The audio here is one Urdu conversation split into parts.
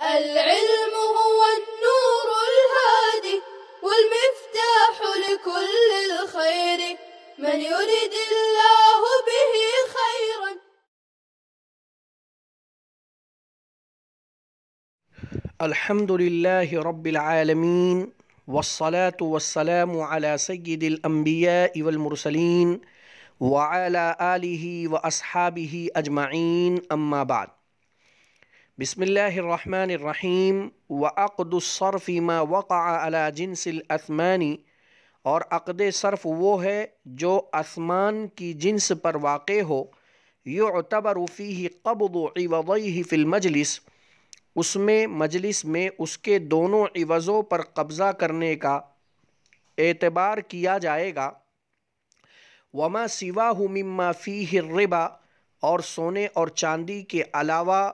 العلم هو النور الهادي والمفتاح لكل الخير من يرد الله به خيرا. الحمد لله رب العالمين والصلاة والسلام على سيد الأنبياء والمرسلين وعلى آله وأصحابه أجمعين أما بعد. بسم الله الرحمن الرحیم. وعقد الصرف ما وقع على جنس الاثمان، اور عقد صرف وہ ہے جو اثمان کی جنس پر واقع ہو. یعتبر فیہ قبض عوضیہ فی المجلس، اس میں مجلس میں اس کے دونوں عوضوں پر قبضہ کرنے کا اعتبار کیا جائے گا. وما سواہ مما فیہ الربا، اور سونے اور چاندی کے علاوہ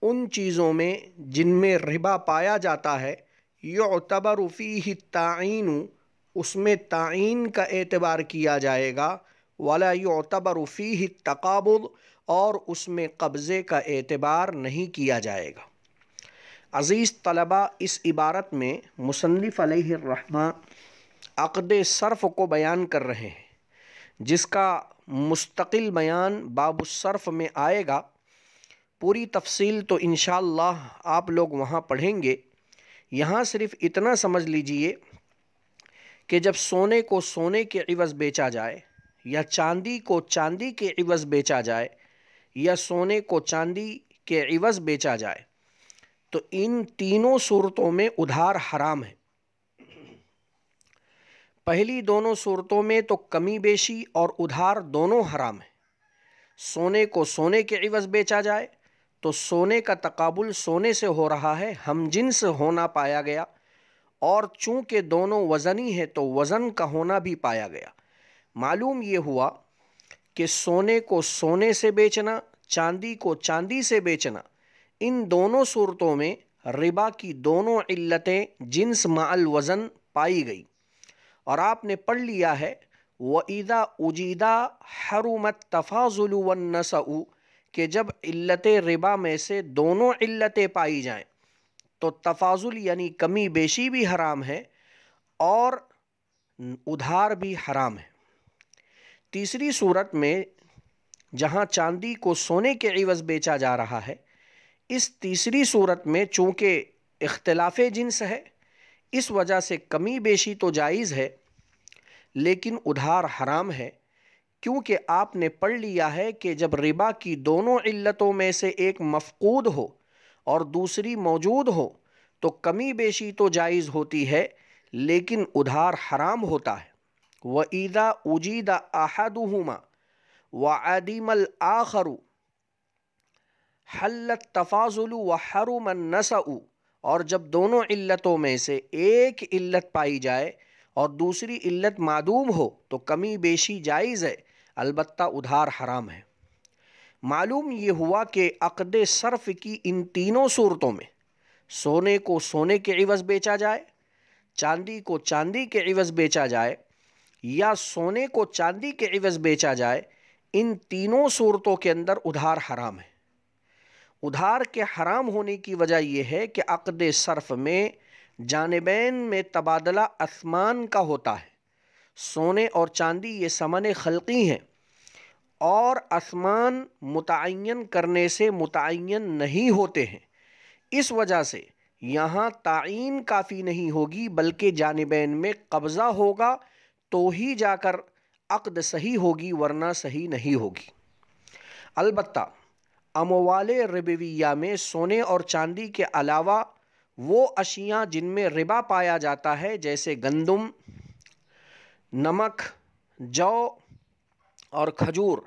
ان چیزوں میں جن میں ربا پایا جاتا ہے. یعتبر فیہ التعین، اس میں تعین کا اعتبار کیا جائے گا. ولا یعتبر فیہ التقابض، اور اس میں قبضے کا اعتبار نہیں کیا جائے گا. عزیز طلبہ، اس عبارت میں مصنف علیہ الرحمہ عقد صرف کو بیان کر رہے ہیں، جس کا مستقل بیان باب الصرف میں آئے گا. پوری تفصیل تو انشاءاللہ آپ لوگ وہاں پڑھیں گے. یہاں صرف اتنا سمجھ لیجئے کہ جب سونے کو سونے کے عوض بیچا جائے، یا چاندی کو چاندی کے عوض بیچا جائے، یا سونے کو چاندی کے عوض بیچا جائے، تو ان تینوں صورتوں میں ادھار حرام ہے. پہلی دونوں صورتوں میں تو کمی بیشی اور ادھار دونوں حرام ہیں. سونے کو سونے کے عوض بیچا جائے تو سونے کا تقابل سونے سے ہو رہا ہے، ہم جنس ہونا پایا گیا، اور چونکہ دونوں وزنی ہے تو وزن کا ہونا بھی پایا گیا. معلوم یہ ہوا کہ سونے کو سونے سے بیچنا، چاندی کو چاندی سے بیچنا، ان دونوں صورتوں میں ربا کی دونوں علتیں جنس مع الوزن پائی گئی. اور آپ نے پڑھ لیا ہے وَإِذَا أُجِيدَ حَرُمَ التَّفَاضُلُ وَالنَّسَأُ، کہ جب علت ربا میں سے دونوں علتیں پائی جائیں تو تفاضل یعنی کمی بیشی بھی حرام ہے اور ادھار بھی حرام ہے. تیسری صورت میں جہاں چاندی کو سونے کے عوض بیچا جا رہا ہے، اس تیسری صورت میں چونکہ اختلاف جنس ہے، اس وجہ سے کمی بیشی تو جائز ہے لیکن ادھار حرام ہے. کیونکہ آپ نے پڑھ لیا ہے کہ جب ربا کی دونوں علتوں میں سے ایک مفقود ہو اور دوسری موجود ہو تو کمی بیشی تو جائز ہوتی ہے لیکن ادھار حرام ہوتا ہے. وَإِذَا أُجِيدَ أَحَدُهُمَا وَعَدِمَ الْآخَرُ حَلَّ التَّفَاضُلُ وَحَرُمَ النَّسَأُ، اور جب دونوں علتوں میں سے ایک علت پائی جائے اور دوسری علت معدوم ہو تو کمی بیشی جائز ہے، البتہ ادھار حرام ہے. معلوم یہ ہوا کہ عقد صرف کی ان تینوں صورتوں میں سونے کو سونے کے عوض بیچا جائے، چاندی کو چاندی کے عوض بیچا جائے، یا سونے کو چاندی کے عوض بیچا جائے، ان تینوں صورتوں کے اندر ادھار حرام ہے. ادھار کے حرام ہونے کی وجہ یہ ہے کہ عقد صرف میں جانبین میں تبادلہ اثمان کا ہوتا ہے. سونے اور چاندی یہ ثمن خلقی ہیں اور اثمان متعین کرنے سے متعین نہیں ہوتے ہیں. اس وجہ سے یہاں تعین کافی نہیں ہوگی بلکہ جانبین میں قبضہ ہوگا تو ہی جا کر عقد صحیح ہوگی، ورنہ صحیح نہیں ہوگی. البتہ اموال ربویہ میں سونے اور چاندی کے علاوہ وہ اشیاء جن میں ربا پایا جاتا ہے، جیسے گندم، نمک، جو اور کھجور،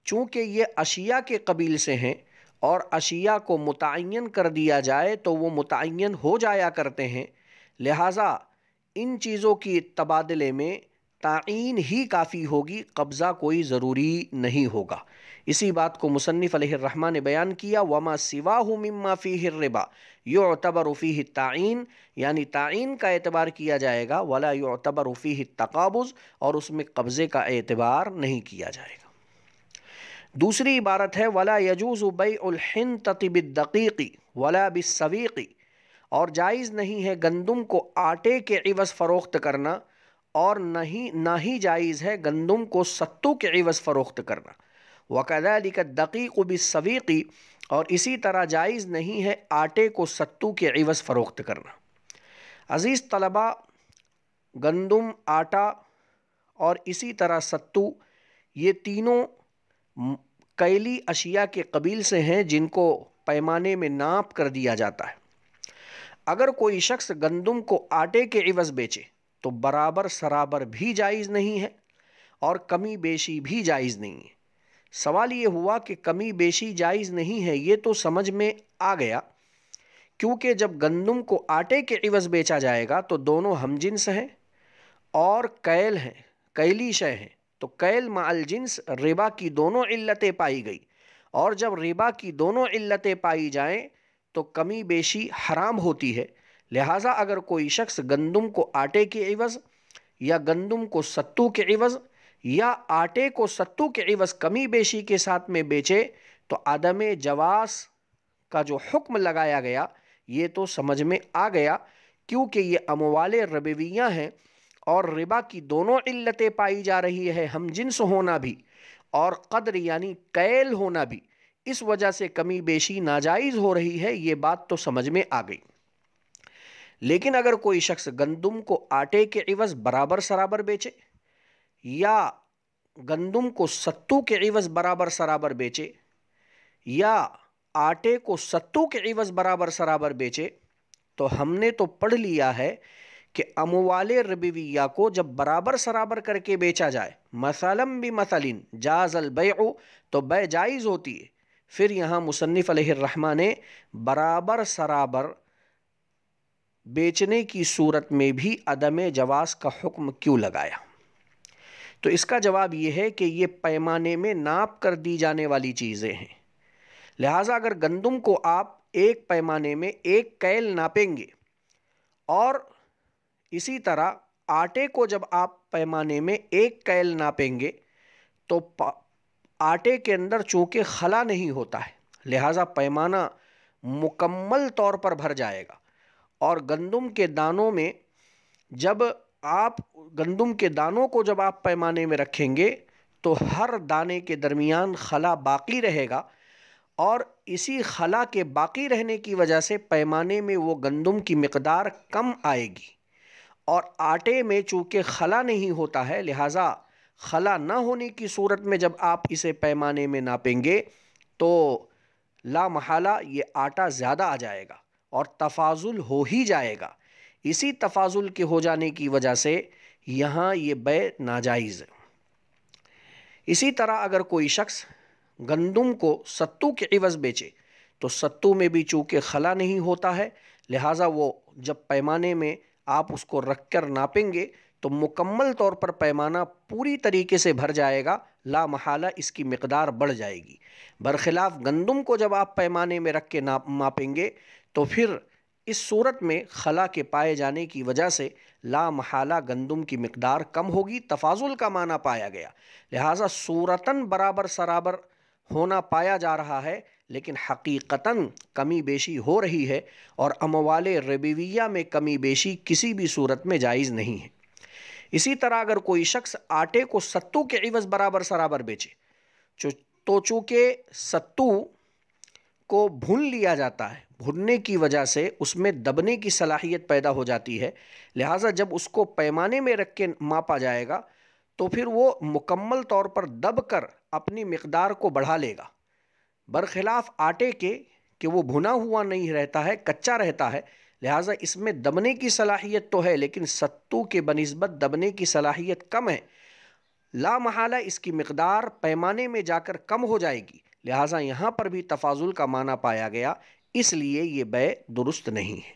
چونکہ یہ اشیاء کے قبیل سے ہیں اور اشیاء کو متعین کر دیا جائے تو وہ متعین ہو جایا کرتے ہیں، لہٰذا ان چیزوں کی تبادلے میں تعین ہی کافی ہوگی، قبضہ کوئی ضروری نہیں ہوگا. اسی بات کو مصنف علیہ الرحمہ نے بیان کیا وما سواہ مما فیہ الربا یعتبر فیہ التعین، یعنی تعین کا اعتبار کیا جائے گا، ولا یعتبر فیہ التقابض، اور اس میں قبضے کا اعتبار نہیں کیا جائے گا. دوسری عبارت ہے ولا یجوز بیع الحنطۃ بالدقیق ولا بالسویق، اور جائز نہیں ہے گندم کو آٹے کے عوض فروخت کرنا، اور نہ ہی جائز ہے گندم کو ستو کے عوض فروخت کرنا۔ وکذالک الدقیق بالسویق، اور اسی طرح جائز نہیں ہے آٹے کو ستو کے عوض فروخت کرنا۔ عزیز طلبہ، گندم، آٹا اور اسی طرح ستو، یہ تینوں کیلی اشیاء کے قبیل سے ہیں جن کو پیمانے میں ناپ کر دیا جاتا ہے۔ اگر کوئی شخص گندم کو آٹے کے عوض بیچے تو برابر سرابر بھی جائز نہیں ہے اور کمی بیشی بھی جائز نہیں ہے۔ سوال یہ ہوا کہ کمی بیشی جائز نہیں ہے، یہ تو سمجھ میں آ گیا، کیونکہ جب گندم کو آٹے کے عوض بیچا جائے گا تو دونوں ہم جنس ہیں اور کیل ہیں، کیلی شے ہیں، تو کیل مع الجنس ربا کی دونوں علتیں پائی گئی، اور جب ربا کی دونوں علتیں پائی جائیں تو کمی بیشی حرام ہوتی ہے۔ لہٰذا اگر کوئی شخص گندم کو آٹے کے عوض یا گندم کو ستو کے عوض یا آٹے کو ستو کے عوض کمی بیشی کے ساتھ میں بیچے تو عدم جواز کا جو حکم لگایا گیا یہ تو سمجھ میں آ گیا، کیونکہ یہ اموال ربویہ ہیں اور ربا کی دونوں علتیں پائی جا رہی ہے، ہم جنس ہونا بھی اور قدر یعنی کیل ہونا بھی، اس وجہ سے کمی بیشی ناجائز ہو رہی ہے، یہ بات تو سمجھ میں آ گئی۔ لیکن اگر کوئی شخص گندم کو آٹے کے عوض برابر سرابر بیچے یا گندم کو ستو کے عوض برابر سرابر بیچے یا آٹے کو ستو کے عوض برابر سرابر بیچے، تو ہم نے تو پڑھ لیا ہے کہ اموال ربویہ کو جب برابر سرابر کر کے بیچا جائے، مثلاً بمثل جاز البیع، تو بیع جائز ہوتی ہے۔ پھر یہاں مصنف علیہ الرحمہ نے برابر سرابر بیچنے کی صورت میں بھی عدم جواز کا حکم کیوں لگایا؟ تو اس کا جواب یہ ہے کہ یہ پیمانے میں ناپ کر دی جانے والی چیزیں ہیں، لہٰذا اگر گندم کو آپ ایک پیمانے میں ایک کیل ناپیں گے اور اسی طرح آٹے کو جب آپ پیمانے میں ایک کیل ناپیں گے تو آٹے کے اندر چونکہ خلا نہیں ہوتا ہے، لہٰذا پیمانہ مکمل طور پر بھر جائے گا، اور گندم کے دانوں میں جب آپ گندم کے دانوں کو جب آپ پیمانے میں رکھیں گے تو ہر دانے کے درمیان خلا باقی رہے گا، اور اسی خلا کے باقی رہنے کی وجہ سے پیمانے میں وہ گندم کی مقدار کم آئے گی، اور آٹے میں چونکہ خلا نہیں ہوتا ہے لہٰذا خلا نہ ہونے کی صورت میں جب آپ اسے پیمانے میں ناپیں گے تو لا محالہ یہ آٹا زیادہ آ جائے گا اور تفاضل ہو ہی جائے گا۔ اسی تفاضل کے ہو جانے کی وجہ سے یہاں یہ بیع ناجائز ہے۔ اسی طرح اگر کوئی شخص گندم کو ستو کے عوض بیچے تو ستو میں بھی چونکہ خلا نہیں ہوتا ہے، لہٰذا وہ جب پیمانے میں آپ اس کو رکھ کر ناپیں گے تو مکمل طور پر پیمانہ پوری طریقے سے بھر جائے گا، لا محالہ اس کی مقدار بڑھ جائے گی۔ برخلاف گندم کو جب آپ پیمانے میں رکھ کے ناپیں گے تو پھر اس صورت میں خلا کے پائے جانے کی وجہ سے لا محالہ گندم کی مقدار کم ہوگی، تفاضل کا معنی پایا گیا، لہٰذا صورتاً برابر سرابر ہونا پایا جا رہا ہے لیکن حقیقتاً کمی بیشی ہو رہی ہے، اور اموال ربویہ میں کمی بیشی کسی بھی صورت میں جائز نہیں ہے۔ اسی طرح اگر کوئی شخص آٹے کو ستو کے عوض برابر سرابر بیچے تو چونکہ ستو کو بھون لیا جاتا ہے، بھوننے کی وجہ سے اس میں دبنے کی صلاحیت پیدا ہو جاتی ہے، لہٰذا جب اس کو پیمانے میں رکھ کے ماپا جائے گا تو پھر وہ مکمل طور پر دب کر اپنی مقدار کو بڑھا لے گا، برخلاف آٹے کے کہ وہ بھنا ہوا نہیں رہتا ہے، کچا رہتا ہے، لہٰذا اس میں دبنے کی صلاحیت تو ہے لیکن ستو کے بنسبت دبنے کی صلاحیت کم ہے، لا محالہ اس کی مقدار پیمانے میں جا کر کم ہو جائے گی، لہٰذا یہاں پر بھی تفاضل کا معنی پایا گیا، اس لیے یہ بیع درست نہیں ہے۔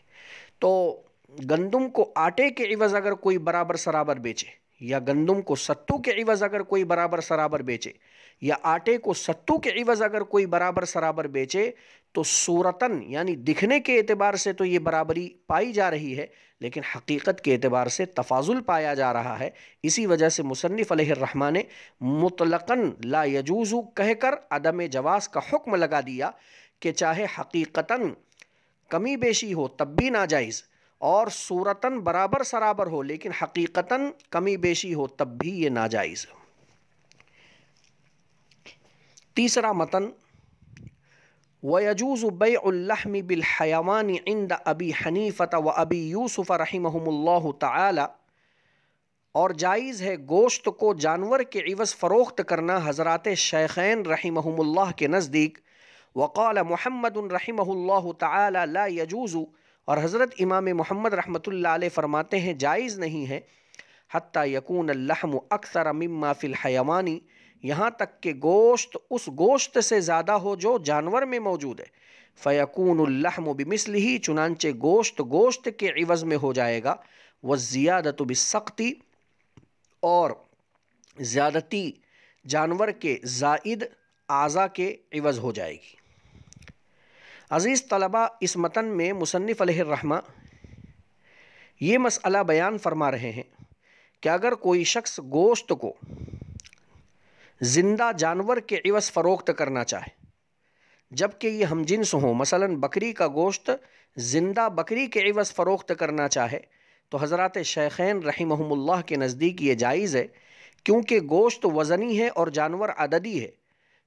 تو گندم کو آٹے کے عوض اگر کوئی برابر سرابر بیچے یا گندم کو ستو کے عوض اگر کوئی برابر سرابر بیچے یا آٹے کو ستو کے عوض اگر کوئی برابر سرابر بیچے تو صورتاً یعنی دکھنے کے اعتبار سے تو یہ برابری پائی جا رہی ہے، لیکن حقیقت کے اعتبار سے تفاضل پایا جا رہا ہے۔ اسی وجہ سے مصنف علیہ الرحمہ نے مطلقاً لا یجوز کہہ کر عدم جواز کا حکم لگا دیا کہ چاہے حقیقتاً کمی بیشی ہو تب بھی ناجائز، اور صورتاً برابر سرابر ہو لیکن حقیقتاً کمی بیشی ہو تب بھی یہ ناجائز۔ تیسرا متن وَيَجُوزُ بَيْعُ اللَّحْمِ بِالْحَيَوَانِ عِنْدَ أَبِي حَنِيفَةَ وَأَبِي يُوسُفَ رحمہم اللہ تعالی، اور جائز ہے گوشت کو جانور کے عوض فروخت کرنا حضرات شیخین رحمہم اللہ کے نزدیک۔ وقال محمد رحمہ اللہ تعالی لا يجوز، اور حضرت امام محمد رحمۃ اللہ علیہ فرماتے ہیں جائز نہیں ہے، حتی یکون اللحم اکثر مما فی الحیوان، یہاں تک کہ گوشت اس گوشت سے زیادہ ہو جو جانور میں موجود ہے، فیکون اللحم بمثلہ، چنانچہ گوشت گوشت کے عوض میں ہو جائے گا، والزیادۃ بالسقط، اور زیادتی جانور کے زائد اعضاء کے عوض ہو جائے گی۔ عزیز طلبہ، اس متن میں مصنف علیہ الرحمہ یہ مسئلہ بیان فرما رہے ہیں کہ اگر کوئی شخص گوشت کو زندہ جانور کے عوض فروخت کرنا چاہے جبکہ یہ ہم جنس ہوں، مثلا بکری کا گوشت زندہ بکری کے عوض فروخت کرنا چاہے تو حضرات شیخین رحمہم اللہ کے نزدیک یہ جائز ہے، کیونکہ گوشت وزنی ہے اور جانور عددی ہے،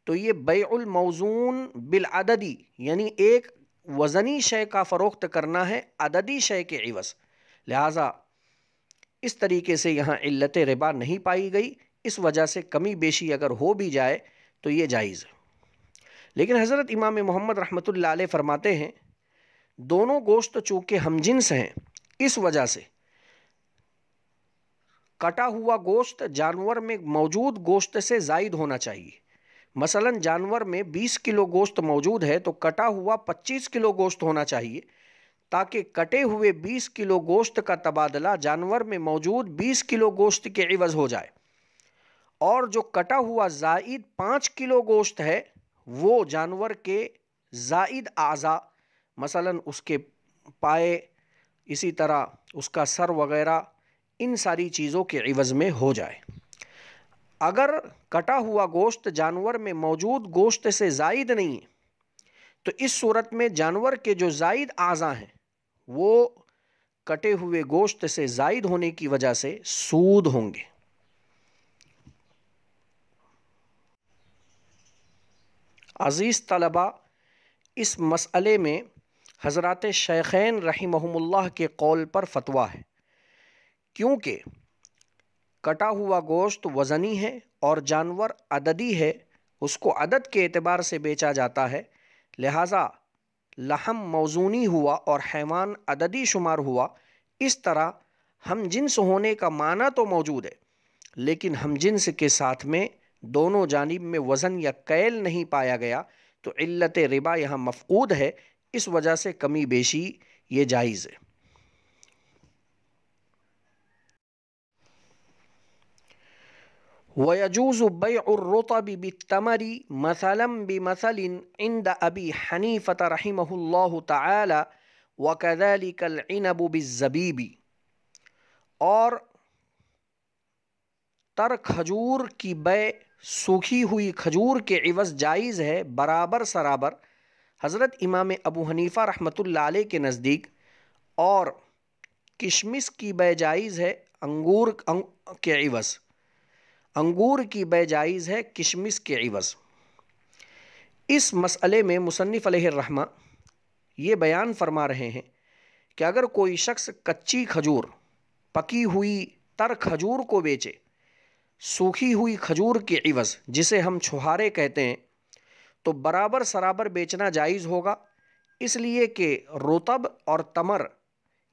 تو یہ بیع الموزون بالعددی یعنی ایک وزنی شے کا فروخت کرنا ہے عددی شے کے عوض، لہٰذا اس طریقے سے یہاں علت ربا نہیں پائی گئی، اس وجہ سے کمی بیشی اگر ہو بھی جائے تو یہ جائز ہے۔ لیکن حضرت امام محمد رحمۃ اللہ علیہ فرماتے ہیں دونوں گوشت چونکہ ہم جنس ہیں، اس وجہ سے کٹا ہوا گوشت جانور میں موجود گوشت سے زائد ہونا چاہیے۔ مثلا جانور میں 20 کلو گوشت موجود ہے تو کٹا ہوا 25 کلو گوشت ہونا چاہیے، تاکہ کٹے ہوئے 20 کلو گوشت کا تبادلہ جانور میں موجود 20 کلو گوشت کے عوض ہو جائے، اور جو کٹا ہوا زائد 5 کلو گوشت ہے وہ جانور کے زائد اعضاء، مثلا اس کے پائے، اسی طرح اس کا سر وغیرہ، ان ساری چیزوں کے عوض میں ہو جائے۔ اگر کٹا ہوا گوشت جانور میں موجود گوشت سے زائد نہیں ہے تو اس صورت میں جانور کے جو زائد اعضاء ہیں وہ کٹے ہوئے گوشت سے زائد ہونے کی وجہ سے سود ہوں گے۔ عزیز طلبہ، اس مسئلے میں حضرات شیخین رحمہم اللہ کے قول پر فتویٰ ہے، کیونکہ کٹا ہوا گوشت وزنی ہے اور جانور عددی ہے، اس کو عدد کے اعتبار سے بیچا جاتا ہے، لہٰذا لحم موزونی ہوا اور حیوان عددی شمار ہوا۔ اس طرح ہم جنس ہونے کا معنی تو موجود ہے، لیکن ہم جنس کے ساتھ میں دونوں جانب میں وزن یا کیل نہیں پایا گیا، تو علت ربا یہاں مفقود ہے، اس وجہ سے کمی بیشی یہ جائز ہے۔ وَيَجُوزُ بَيْعُ الرُّطَبِ بِالتَّمَرِ مَثَلًا بِمَثَلٍ عِنْدَ أَبِي حَنِيفَةَ رحمہ اللہ تعالی وَكَذَلِكَ الْعِنَبُ بِالزَّبِيبِ، اور تر کھجور کی بیع سوکھی ہوئی کھجور کے عوض جائز ہے برابر سرابر حضرت امام ابو حنیفہ رحمۃ اللہ علیہ کے نزدیک، اور کشمش کی بیع جائز ہے انگور کے عوض، انگور کی بیع جائز ہے کشمش کے عوض۔ اس مسئلے میں مصنف علیہ الرحمہ یہ بیان فرما رہے ہیں کہ اگر کوئی شخص کچی کھجور پکی ہوئی تر کھجور کو بیچے سوکھی ہوئی کھجور کے عوض، جسے ہم چھہارے کہتے ہیں، تو برابر سرابر بیچنا جائز ہوگا، اس لیے کہ رطب اور تمر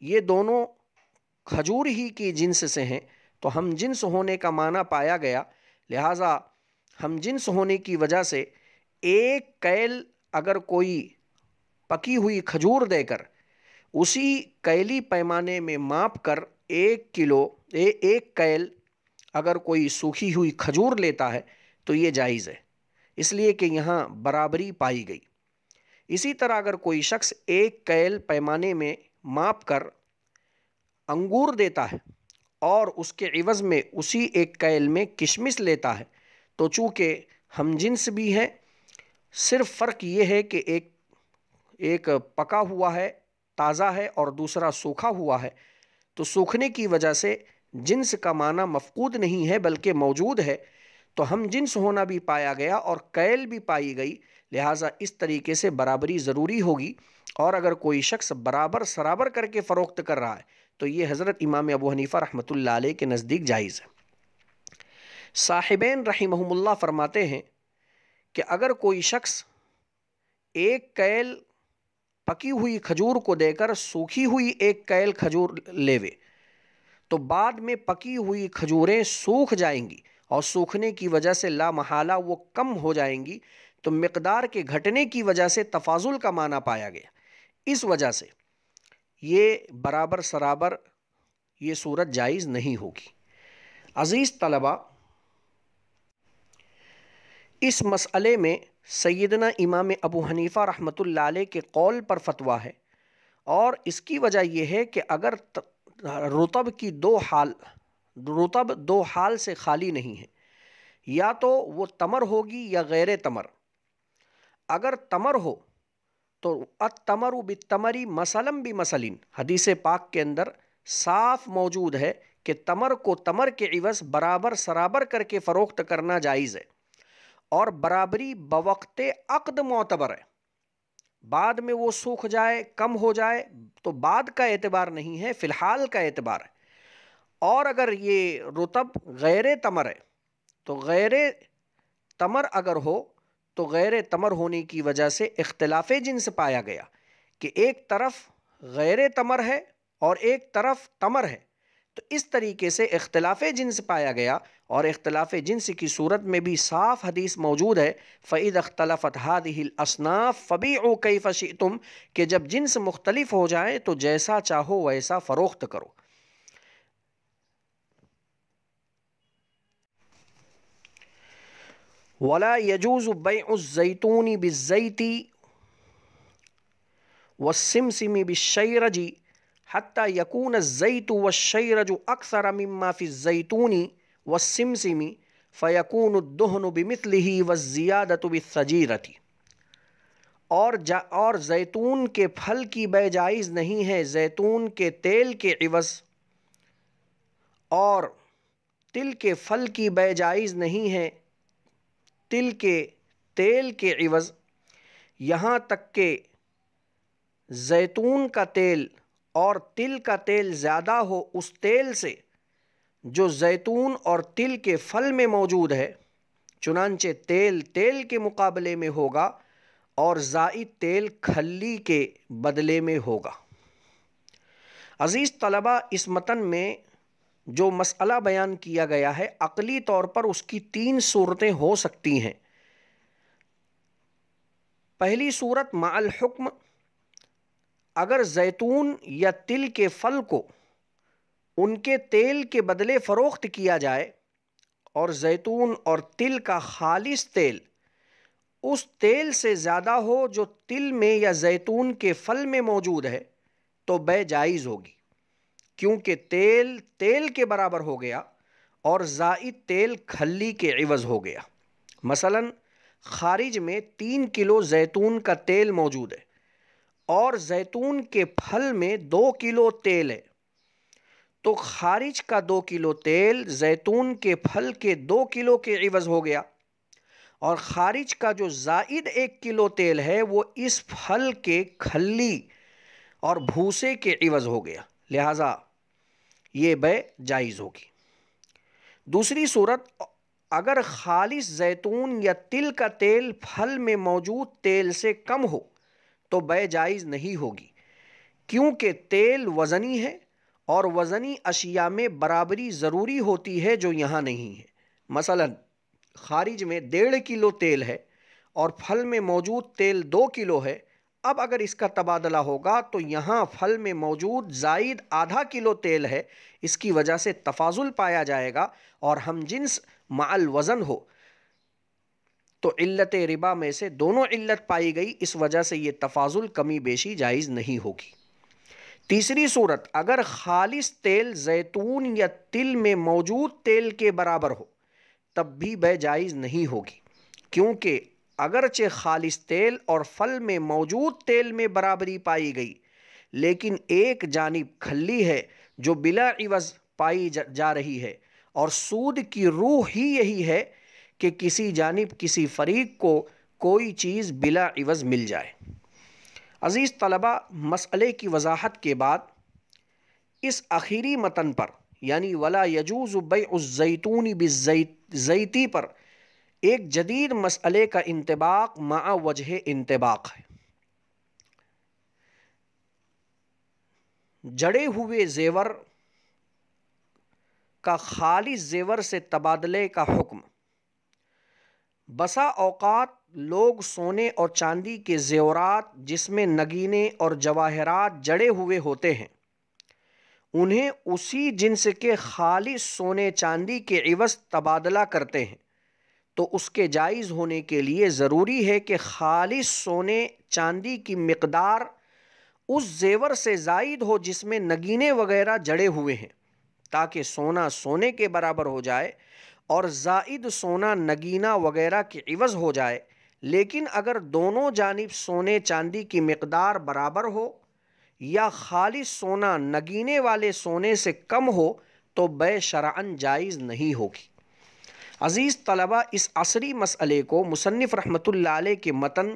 یہ دونوں کھجور ہی کی جنس سے ہیں، تو ہم جنس ہونے کا معنی پایا گیا، لہٰذا ہم جنس ہونے کی وجہ سے ایک کیل اگر کوئی پکی ہوئی کھجور دے کر اسی کیلی پیمانے میں ماپ کر ایک کیل اگر کوئی سوکھی ہوئی کھجور لیتا ہے تو یہ جائز ہے، اس لیے کہ یہاں برابری پائی گئی۔ اسی طرح اگر کوئی شخص ایک کیل پیمانے میں ماپ کر انگور دیتا ہے اور اس کے عوض میں اسی ایک کیل میں کشمش لیتا ہے تو چونکہ ہم جنس بھی ہیں، صرف فرق یہ ہے کہ ایک پکا ہوا ہے، تازہ ہے، اور دوسرا سوکھا ہوا ہے، تو سوکھنے کی وجہ سے جنس کا معنی مفقود نہیں ہے بلکہ موجود ہے، تو ہم جنس ہونا بھی پایا گیا اور کیل بھی پائی گئی، لہٰذا اس طریقے سے برابری ضروری ہوگی۔ اور اگر کوئی شخص برابر سرابر کر کے فروخت کر رہا ہے تو یہ حضرت امام ابو حنیفہ رحمۃ اللہ علیہ کے نزدیک جائز ہے۔ صاحبین رحمہم اللہ فرماتے ہیں کہ اگر کوئی شخص ایک کیل پکی ہوئی کھجور کو دے کر سوکھی ہوئی ایک کیل کھجور لیوے تو بعد میں پکی ہوئی کھجوریں سوکھ جائیں گی اور سوکھنے کی وجہ سے لا محالہ وہ کم ہو جائیں گی، تو مقدار کے گھٹنے کی وجہ سے تفاضل کا معنی پایا گیا، اس وجہ سے یہ برابر سرابر یہ صورت جائز نہیں ہوگی۔ عزیز طلبہ، اس مسئلے میں سیدنا امام ابو حنیفہ رحمۃ اللہ علیہ کے قول پر فتویٰ ہے، اور اس کی وجہ یہ ہے کہ اگر رطب دو حال سے خالی نہیں ہے، یا تو وہ تمر ہوگی یا غیر تمر۔ اگر تمر ہو تو التمر بالتمر مثلا بمثل، حدیث پاک کے اندر صاف موجود ہے کہ تمر کو تمر کے عوض برابر سرابر کر کے فروخت کرنا جائز ہے، اور برابری بوقت عقد معتبر ہے۔ بعد میں وہ سوکھ جائے، کم ہو جائے تو بعد کا اعتبار نہیں ہے، فی الحال کا اعتبار ہے۔ اور اگر یہ رطب غیر تمر ہے تو غیر تمر اگر ہو تو غیر تمر ہونے کی وجہ سے اختلاف جنس پایا گیا کہ ایک طرف غیر تمر ہے اور ایک طرف تمر ہے، تو اس طریقے سے اختلاف جنس پایا گیا، اور اختلاف جنس کی صورت میں بھی صاف حدیث موجود ہے فَإِذَا اخْتَلَفَتْ هَذِهِ الْأَصْنَافُ فَبِيعُوا كَيْفَ شِئْتُمْ، کہ جب جنس مختلف ہو جائیں تو جیسا چاہو ویسا فروخت کرو۔ وَلَا يَجُوزُ بَيْعُ الزَّيْتُونِ بِالزَّيْتِ وَالسِّمْسِمِ بِالشَّيْرَجِ حَتَّى يَكُونَ الزَّيْتُ وَالشَّيْرَجُ أَكْثَرَ مِمَّا فِي الزَّيْتُونِ وَالسِّمْسِمِ فَيَكُونُ الدُّهْنُ بِمِثْلِهِ وَالزِّيَادَةُ بِالثَّجِيرَةِ۔ اور زیتون کے پھل کی بے جائز نہیں ہے زیتون کے تیل کے عوض، اور تل کے پھل کی بے جائز نہیں ہے تل کے تیل کے عوض، یہاں تک کہ زیتون کا تیل اور تل کا تیل زیادہ ہو اس تیل سے جو زیتون اور تل کے پھل میں موجود ہے، چنانچہ تیل تیل کے مقابلے میں ہوگا اور زائد تیل کھلی کے بدلے میں ہوگا۔ عزیز طلبہ، اس متن میں جو مسئلہ بیان کیا گیا ہے عقلی طور پر اس کی 3 صورتیں ہو سکتی ہیں۔ پہلی صورت مع الحکم، اگر زیتون یا تل کے پھل کو ان کے تیل کے بدلے فروخت کیا جائے اور زیتون اور تل کا خالص تیل اس تیل سے زیادہ ہو جو تل میں یا زیتون کے پھل میں موجود ہے تو بے جائز ہوگی، کیونکہ تیل تیل کے برابر ہو گیا اور زائد تیل کھلی کے عوض ہو گیا۔ مثلا خارج میں 3 کلو زیتون کا تیل موجود ہے اور زیتون کے پھل میں 2 کلو تیل ہے، تو خارج کا 2 کلو تیل زیتون کے پھل کے 2 کلو کے عوض ہو گیا، اور خارج کا جو زائد 1 کلو تیل ہے وہ اس پھل کے کھلی اور بھوسے کے عوض ہو گیا، لہذا یہ بے جائز ہوگی۔ دوسری صورت، اگر خالص زیتون یا تل کا تیل پھل میں موجود تیل سے کم ہو تو بے جائز نہیں ہوگی، کیونکہ تیل وزنی ہے اور وزنی اشیاء میں برابری ضروری ہوتی ہے جو یہاں نہیں ہے۔ مثلا خارج میں 1.5 کلو تیل ہے اور پھل میں موجود تیل 2 کلو ہے، اب اگر اس کا تبادلہ ہوگا تو یہاں پھل میں موجود زائد آدھا کلو تیل ہے، اس کی وجہ سے تفاضل پایا جائے گا، اور ہم جنس مع الوزن ہو تو علت ربا میں سے دونوں علت پائی گئی، اس وجہ سے یہ تفاضل کمی بیشی جائز نہیں ہوگی۔ تیسری صورت، اگر خالص تیل زیتون یا تل میں موجود تیل کے برابر ہو تب بھی بیع جائز نہیں ہوگی، کیونکہ اگرچہ خالص تیل اور پھل میں موجود تیل میں برابری پائی گئی، لیکن ایک جانب کھلی ہے جو بلا عوض پائی جا رہی ہے، اور سود کی روح ہی یہی ہے کہ کسی جانب کسی فریق کو کوئی چیز بلا عوض مل جائے۔ عزیز طلبہ، مسئلے کی وضاحت کے بعد اس آخری متن پر یعنی ولا یجوز بیع الزیتون بالزیت پر ایک جدید مسئلے کا انطباق مع وجہ انطباق ہے۔ جڑے ہوئے زیور کا خالص زیور سے تبادلے کا حکم۔ بسا اوقات لوگ سونے اور چاندی کے زیورات جس میں نگینے اور جواہرات جڑے ہوئے ہوتے ہیں انہیں اسی جنس کے خالص سونے چاندی کے عوض تبادلہ کرتے ہیں، تو اس کے جائز ہونے کے لیے ضروری ہے کہ خالص سونے چاندی کی مقدار اس زیور سے زائد ہو جس میں نگینے وغیرہ جڑے ہوئے ہیں، تاکہ سونا سونے کے برابر ہو جائے اور زائد سونا نگینہ وغیرہ کے عوض ہو جائے۔ لیکن اگر دونوں جانب سونے چاندی کی مقدار برابر ہو یا خالص سونا نگینے والے سونے سے کم ہو تو بیع شرعاً جائز نہیں ہوگی۔ عزیز طلبہ، اس عصری مسئلے کو مصنف رحمۃ اللہ علیہ کے متن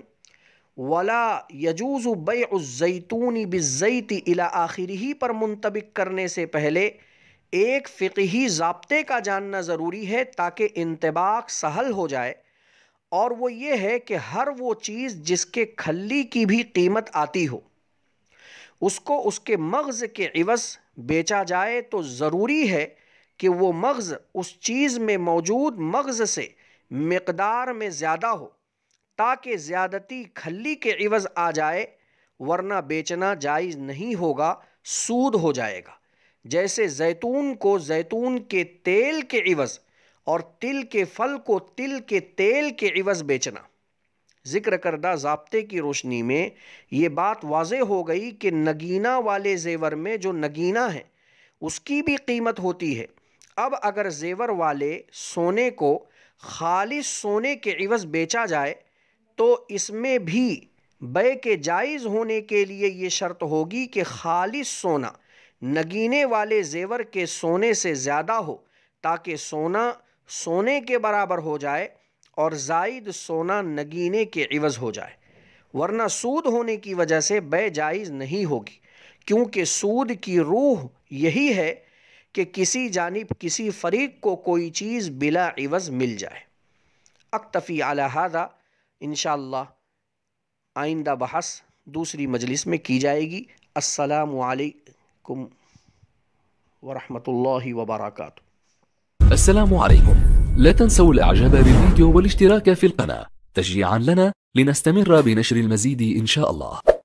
ولا یجوز بیع الزیتون بالزیت الی آخرہ پر منطبق کرنے سے پہلے ایک فقہی ضابطے کا جاننا ضروری ہے تاکہ انطباق سہل ہو جائے، اور وہ یہ ہے کہ ہر وہ چیز جس کے کھلی کی بھی قیمت آتی ہو اس کو اس کے مغز کے عوض بیچا جائے تو ضروری ہے کہ وہ مغز اس چیز میں موجود مغز سے مقدار میں زیادہ ہو تاکہ زیادتی کھلی کے عوض آ جائے، ورنہ بیچنا جائز نہیں ہوگا، سود ہو جائے گا۔ جیسے زیتون کو زیتون کے تیل کے عوض اور تل کے پھل کو تل کے تیل کے عوض بیچنا۔ ذکر کردہ ضابطے کی روشنی میں یہ بات واضح ہو گئی کہ نگینہ والے زیور میں جو نگینہ ہے اس کی بھی قیمت ہوتی ہے۔ اب اگر زیور والے سونے کو خالص سونے کے عوض بیچا جائے تو اس میں بھی بیع کے جائز ہونے کے لیے یہ شرط ہوگی کہ خالص سونا نگینے والے زیور کے سونے سے زیادہ ہو تاکہ سونا سونے کے برابر ہو جائے اور زائد سونا نگینے کے عوض ہو جائے، ورنہ سود ہونے کی وجہ سے بیع جائز نہیں ہوگی، کیونکہ سود کی روح یہی ہے کہ کسی جانب کسی فریق کو کوئی چیز بلا عوض مل جائے۔ اکتفی علی ھذا، انشاءاللہ آئندہ بحث دوسری مجلس میں کی جائے گی۔ السلام علیکم ورحمۃ اللہ وبرکاتہ۔ السلام عليكم. لا تنسوا الاعجاب بالفيديو والاشتراك في القناة تشجيعا لنا لنستمر بنشر المزيد إن شاء الله.